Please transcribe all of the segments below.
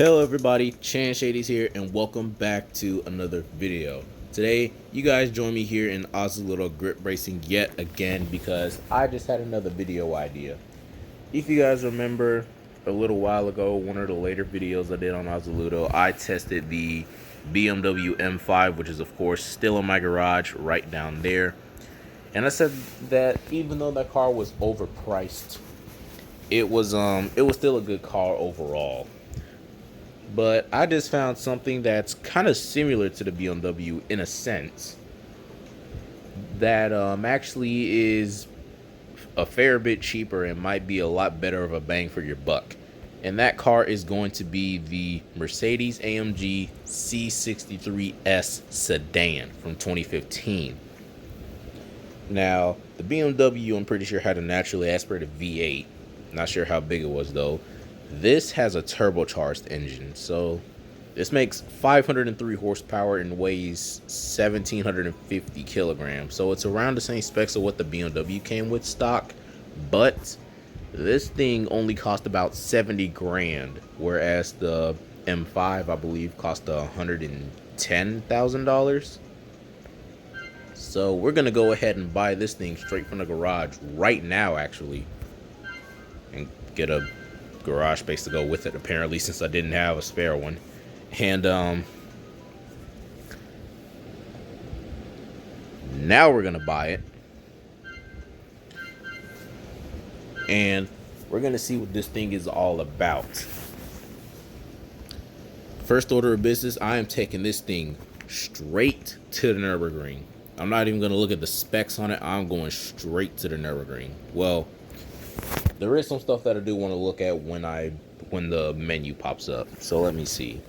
Hello everybody, Chan Shady's here and welcome back to another video. Today, you guys join me here in assoluto grip racing yet again because I just had another video idea. If you guys remember a little while ago, one of the later videos I did on assoluto, I tested the BMW M5, which is of course still in my garage right down there. And I said that even though that car was overpriced, it was still a good car overall. But I just found something that's kind of similar to the BMW in a sense that actually is a fair bit cheaper and might be a lot better of a bang for your buck. And that car is going to be the Mercedes-AMG C63S sedan from 2015. Now, the BMW, I'm pretty sure, had a naturally aspirated V8. Not sure how big it was though. This has a turbocharged engine, so this makes 503 horsepower and weighs 1,750 kilograms. So it's around the same specs of what the BMW came with stock, but this thing only cost about 70 grand, whereas the M5, I believe, cost $110,000. So we're gonna go ahead and buy this thing straight from the garage right now, actually, and get a garage space to go with it, apparently, since I didn't have a spare one. And now we're gonna buy it and we're gonna see what this thing is all about. First order of business, I am taking this thing straight to the Nürburgring. I'm not even gonna look at the specs on it. I'm going straight to the Nürburgring. Well, there is some stuff that I do want to look at when the menu pops up. So let me see.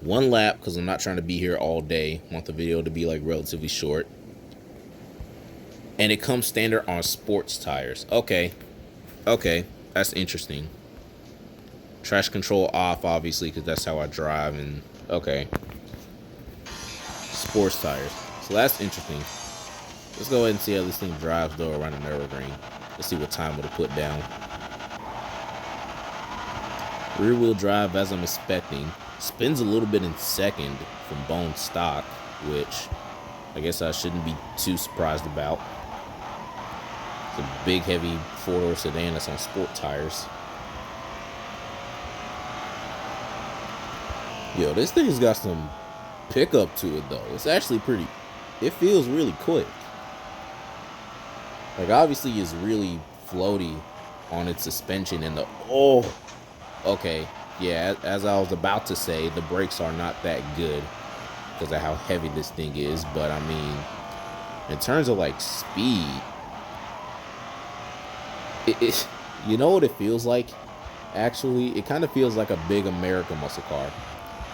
One lap, because I'm not trying to be here all day. I want the video to be like relatively short. And it comes standard on sports tires. Okay, that's interesting. Traction control off, obviously, because that's how I drive. And okay, sports tires. So that's interesting. Let's go ahead and see how this thing drives though around the Nürburgring. Let's see what time it'll put down. Rear wheel drive, as I'm expecting. Spins a little bit in second from bone stock, which I guess I shouldn't be too surprised about. It's a big, heavy four-door sedan that's on sport tires. Yo, this thing's got some pickup to it though. It's actually pretty. It feels really quick. Like, obviously it's really floaty on its suspension, and okay, yeah, as I was about to say, the brakes are not that good because of how heavy this thing is. But I mean, in terms of like speed, you know what it feels like? Actually, it kind of feels like a big American muscle car.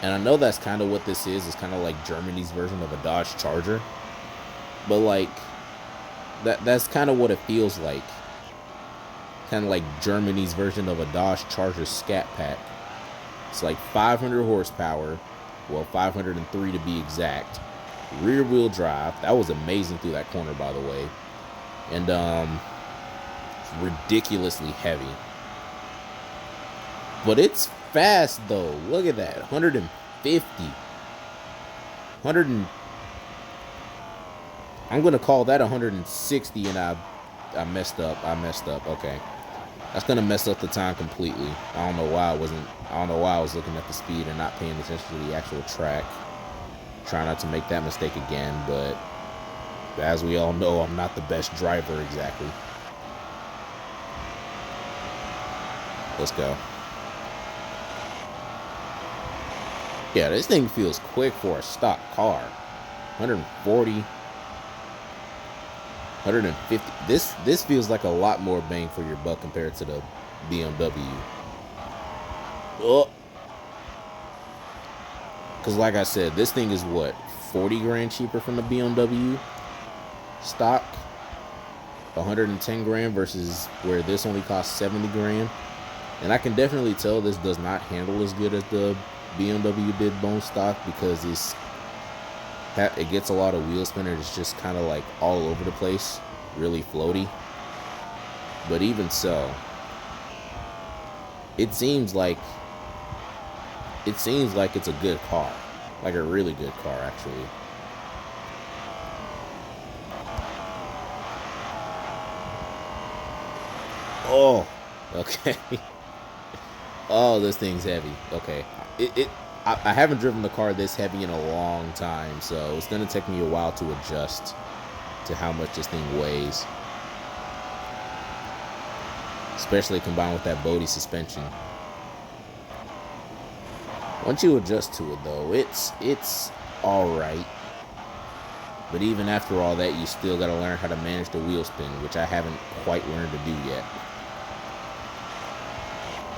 And I know that's kind of what this is. It's kind of like Germany's version of a Dodge Charger. But like, that's kind of what it feels like. Kind of like Germany's version of a Dodge Charger Scat Pack. It's like 500 horsepower. Well, 503 to be exact. Rear wheel drive. That was amazing through that corner, by the way. And it's ridiculously heavy. But it's fast though. Look at that. 150. I'm gonna call that 160, and I messed up. Okay, that's gonna mess up the time completely. I don't know why I was looking at the speed and not paying attention to the actual track. Try not to make that mistake again, but as we all know, I'm not the best driver exactly. Let's go. Yeah, this thing feels quick for a stock car. 140. 150. This feels like a lot more bang for your buck compared to the BMW. Oh, because like I said, this thing is what, 40 grand cheaper from the BMW stock. 110 grand versus where this only costs 70 grand. And I can definitely tell this does not handle as good as the BMW did bone stock, because it gets a lot of wheel spin, and it's just kind of like all over the place, really floaty. But even so, it seems like it seems like it's a good car, like a really good car actually. Oh, okay. Oh, this thing's heavy. Okay, I haven't driven the car this heavy in a long time, so it's gonna take me a while to adjust to how much this thing weighs, especially combined with that Bodhi suspension. Once you adjust to it, though, it's all right. But even after all that, you still got to learn how to manage the wheel spin, which I haven't quite learned to do yet.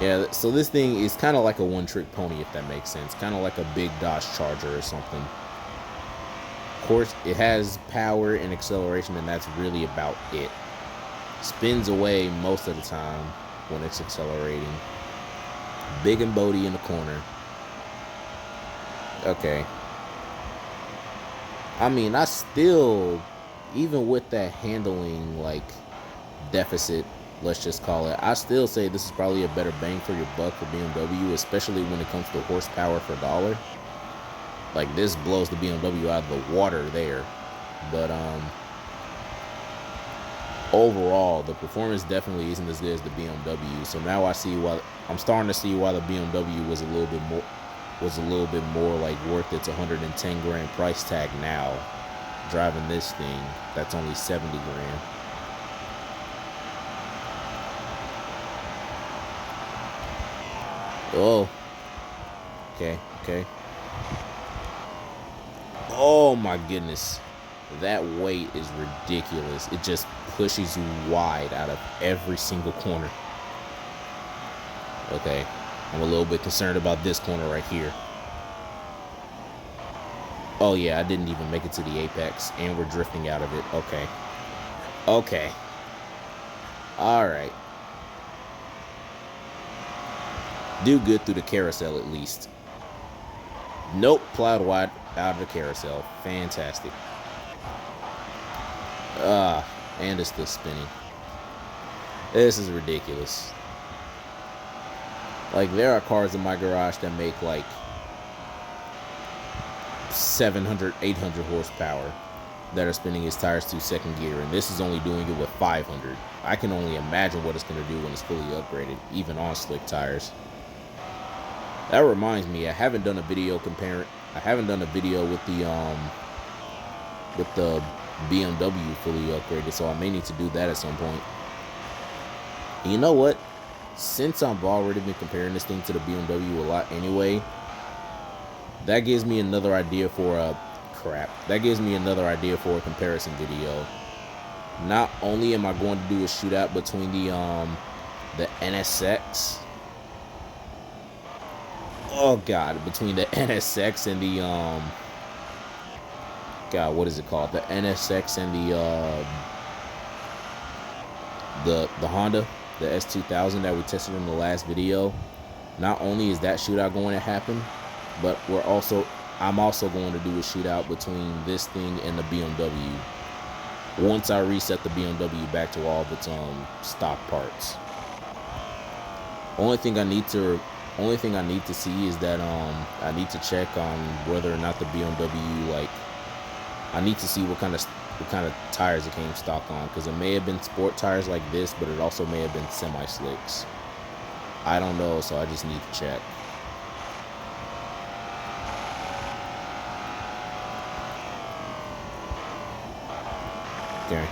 Yeah, so this thing is kind of like a one-trick pony, if that makes sense. Kind of like a big Dodge Charger or something. Of course, it has power and acceleration, and that's really about it. Spins away most of the time when it's accelerating. Big and Bodhi in the corner. Okay. I mean, I still, even with that handling, like, deficit, let's just call it, I still say this is probably a better bang for your buck for BMW, especially when it comes to horsepower per dollar. Like, this blows the BMW out of the water there. But, overall, the performance definitely isn't as good as the BMW. So now I'm starting to see why the BMW was a little bit more like worth its 110 grand price tag now, driving this thing that's only 70 grand. Oh, okay. Oh my goodness, that weight is ridiculous. It just pushes you wide out of every single corner. Okay, I'm a little bit concerned about this corner right here. Oh yeah, I didn't even make it to the apex, and we're drifting out of it. Okay. All right. Do good through the carousel at least. Nope, plowed wide out of the carousel. Fantastic. And it's still spinning. This is ridiculous. Like, there are cars in my garage that make like 700, 800 horsepower that are spinning its tires to second gear, and this is only doing it with 500. I can only imagine what it's going to do when it's fully upgraded, even on slick tires. That reminds me, I haven't done a video with the BMW fully upgraded, so I may need to do that at some point. And you know what? Since I've already been comparing this thing to the BMW a lot anyway, that gives me another idea for a comparison video. Not only am I going to do a shootout between the NSX, between the NSX and the what is it called? The NSX and the Honda, the S2000 that we tested in the last video. Not only is that shootout going to happen, but I'm also going to do a shootout between this thing and the BMW once I reset the BMW back to all of its stock parts. Only thing I need to see is that I need to check on whether or not the BMW, like, I need to see what kind of tires it came stock on, because it may have been sport tires like this, but it also may have been semi-slicks. I don't know, so I just need to check. Okay.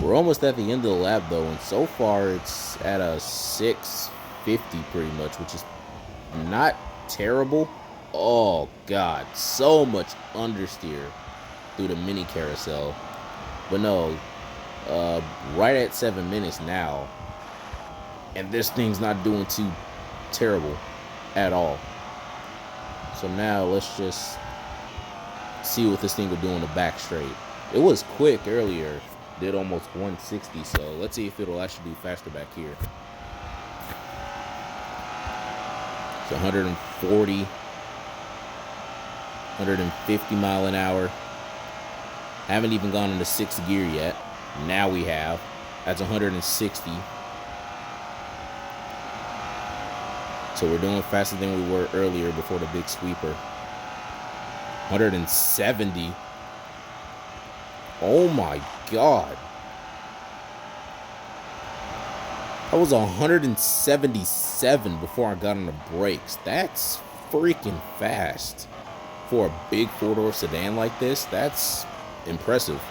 We're almost at the end of the lap though, and so far it's at a 650 pretty much, which is not terrible. Oh god, so much understeer through the mini carousel. But no, right at 7 minutes now, and this thing's not doing too terrible at all. So now let's just see what this thing will do in the back straight. It was quick earlier, did almost 160, so let's see if it'll actually do faster back here. It's 140, 150 mile an hour. Haven't even gone into 6th gear yet. Now we have. That's 160. So we're doing faster than we were earlier before the big sweeper. 170. Oh my God. I was 177 before I got on the brakes. That's freaking fast. For a big four-door sedan like this, that's impressive.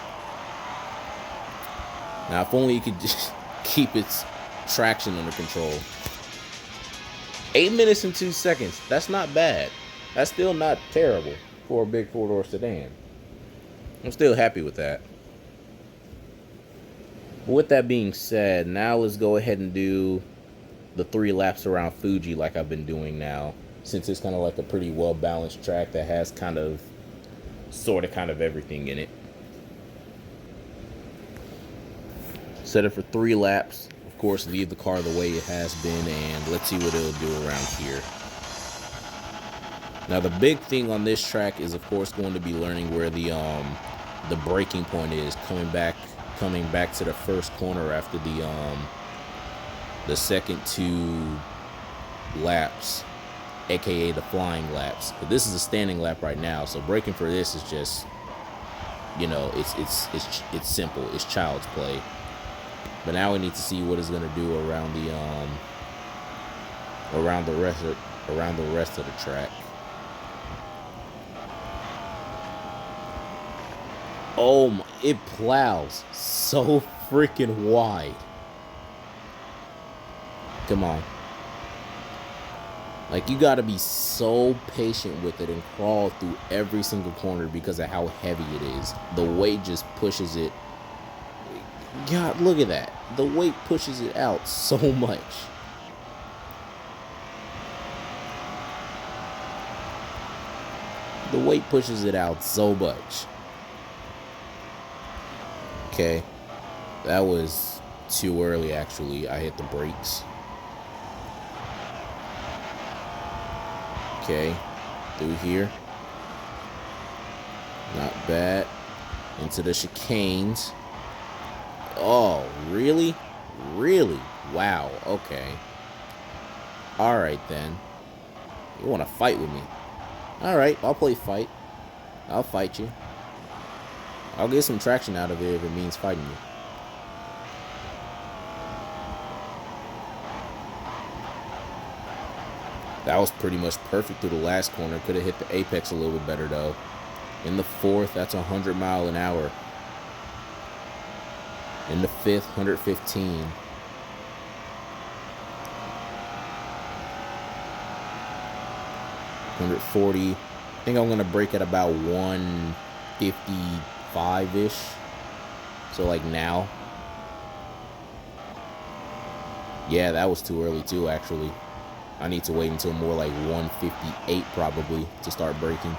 Now, if only you could just keep its traction under control. 8 minutes and 2 seconds. That's not bad. That's still not terrible for a big four-door sedan. I'm still happy with that. With that being said, now let's go ahead and do the 3 laps around Fuji like I've been doing now, since it's kind of like a pretty well-balanced track that has kind of everything in it. Set it for 3 laps. Of course, leave the car the way it has been, and let's see what it'll do around here. Now, the big thing on this track is, of course, going to be learning where the braking point is, coming back to the first corner after the second 2 laps, aka the flying laps. But this is a standing lap right now, so braking for this is just, you know, it's simple. It's child's play. But now we need to see what it's gonna do around the rest of the track. Oh my, it plows so freaking wide. Come on. Like, you gotta be so patient with it and crawl through every single corner because of how heavy it is. The weight just pushes it. God, look at that. The weight pushes it out so much. The weight pushes it out so much. Okay. That was too early, actually. I hit the brakes. Okay. Through here. Not bad. Into the chicanes. Oh, really? Really? Wow, okay. Alright then. You want to fight with me? Alright, I'll play fight. I'll fight you. I'll get some traction out of it if it means fighting you. That was pretty much perfect through the last corner. Could have hit the apex a little bit better though. In the 4th, that's 100 miles an hour. In the 5th, 115. $140. I think I'm gonna brake at about 155-ish. So like now. Yeah, that was too early too, actually. I need to wait until more like 158 probably to start braking.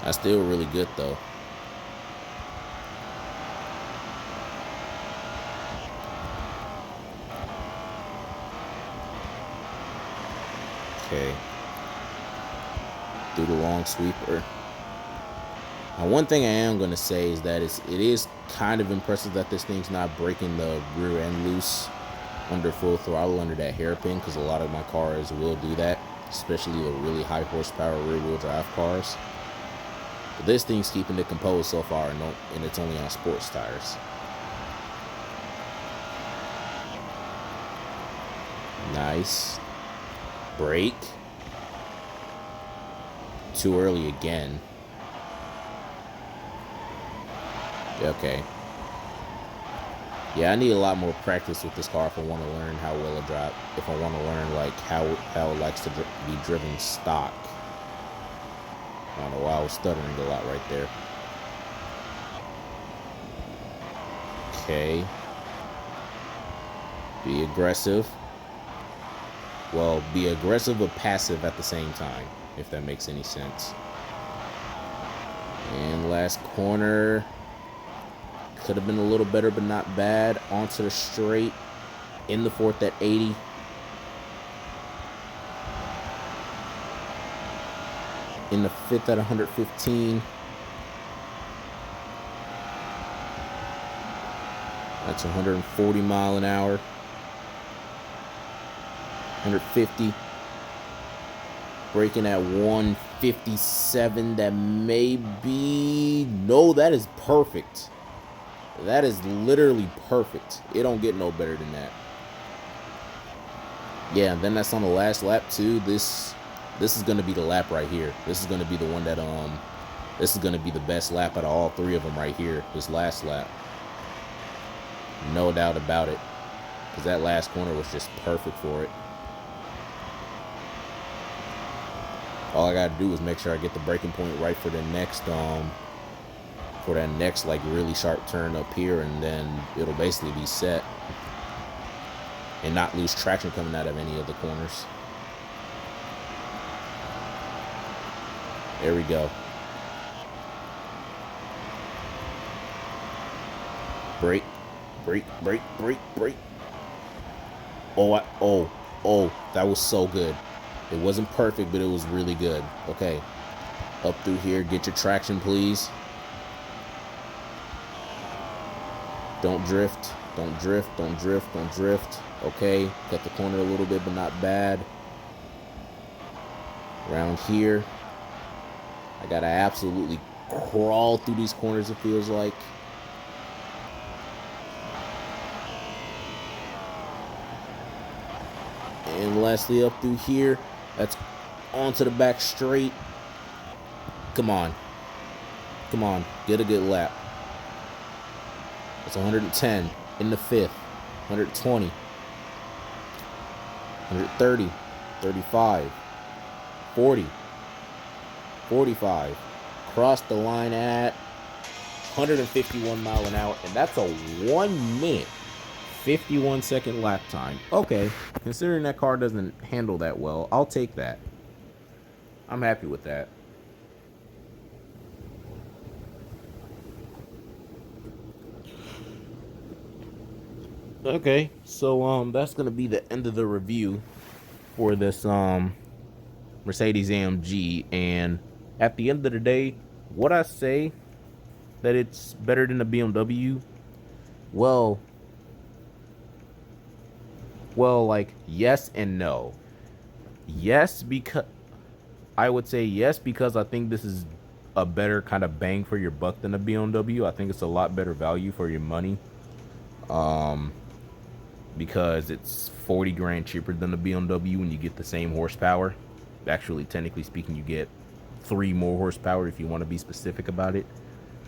That's still really good though. Okay. Through the long sweeper. Now, one thing I am going to say is that it is kind of impressive that this thing's not breaking the rear end loose under full throttle under that hairpin, because a lot of my cars will do that, especially with really high horsepower rear wheel drive cars. But this thing's keeping it composed so far, and it's only on sports tires. Nice. Brake. Too early again. Okay. Yeah, I need a lot more practice with this car if I want to learn how well it drives. If I want to learn like how it likes to be driven stock. I don't know why I was stuttering a lot right there. Okay. Be aggressive. Well, be aggressive but passive at the same time, if that makes any sense. And last corner. Could have been a little better, but not bad. Onto the straight. In the 4th at 80. In the 5th at 115. That's 140 mile an hour. 150. Braking at 157. That may be... No, that is perfect. That is literally perfect. It don't get no better than that. Yeah, and then that's on the last lap too. This is gonna be the lap right here. This is gonna be the one that this is gonna be the best lap out of all three of them right here. This last lap, no doubt about it, because that last corner was just perfect for it. All I gotta do is make sure I get the braking point right for the next like really sharp turn up here, and then it'll basically be set and not lose traction coming out of any of the corners. There we go. Brake, brake, brake, brake, brake. Oh, that was so good. It wasn't perfect, but it was really good. Okay, up through here, get your traction, please. Don't drift, don't drift, don't drift, don't drift. Okay, cut the corner a little bit, but not bad. Around here, I gotta absolutely crawl through these corners, it feels like. And lastly, up through here, that's onto the back straight. Come on. Come on, get a good lap. It's 110 in the fifth. 120. 130. 35. 40. 45. Cross the line at 151 mile an hour. And that's a 1 minute, 51 second lap time. Okay, considering that car doesn't handle that well, I'll take that. I'm happy with that. Okay, so that's gonna be the end of the review for this Mercedes AMG. And at the end of the day, would I say that it's better than the BMW? Well, like, yes and no. Yes, because I would say yes, because I think this is a better kind of bang for your buck than a BMW. I think it's a lot better value for your money. Because it's 40 grand cheaper than the BMW and you get the same horsepower. Actually, technically speaking, you get 3 more horsepower if you want to be specific about it.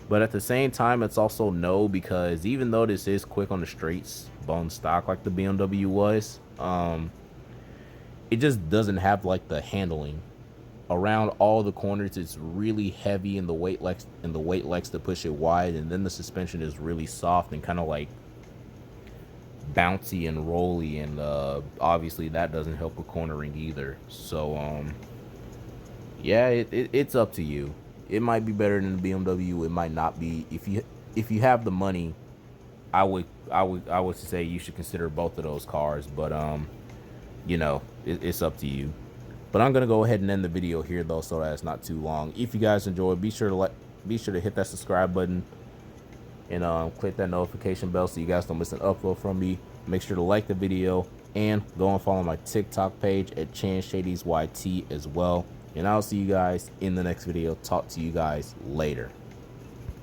But at the same time, it's also no, because even though this is quick on the straights, bone stock like the BMW was, it just doesn't have like the handling around all the corners. It's really heavy, and the weight likes to push it wide, and then the suspension is really soft and kind of like bouncy and rolly, and obviously that doesn't help with cornering either. So yeah, it's up to you. It might be better than the BMW, it might not be. If you have the money, I would say you should consider both of those cars, but you know, it's up to you. But I'm gonna go ahead and end the video here though, so that it's not too long. If you guys enjoyed, be sure to hit that subscribe button and click that notification bell so you guys don't miss an upload from me. Make sure to like the video and go and follow my TikTok page at ChanShadysYT as well. And I'll see you guys in the next video. Talk to you guys later.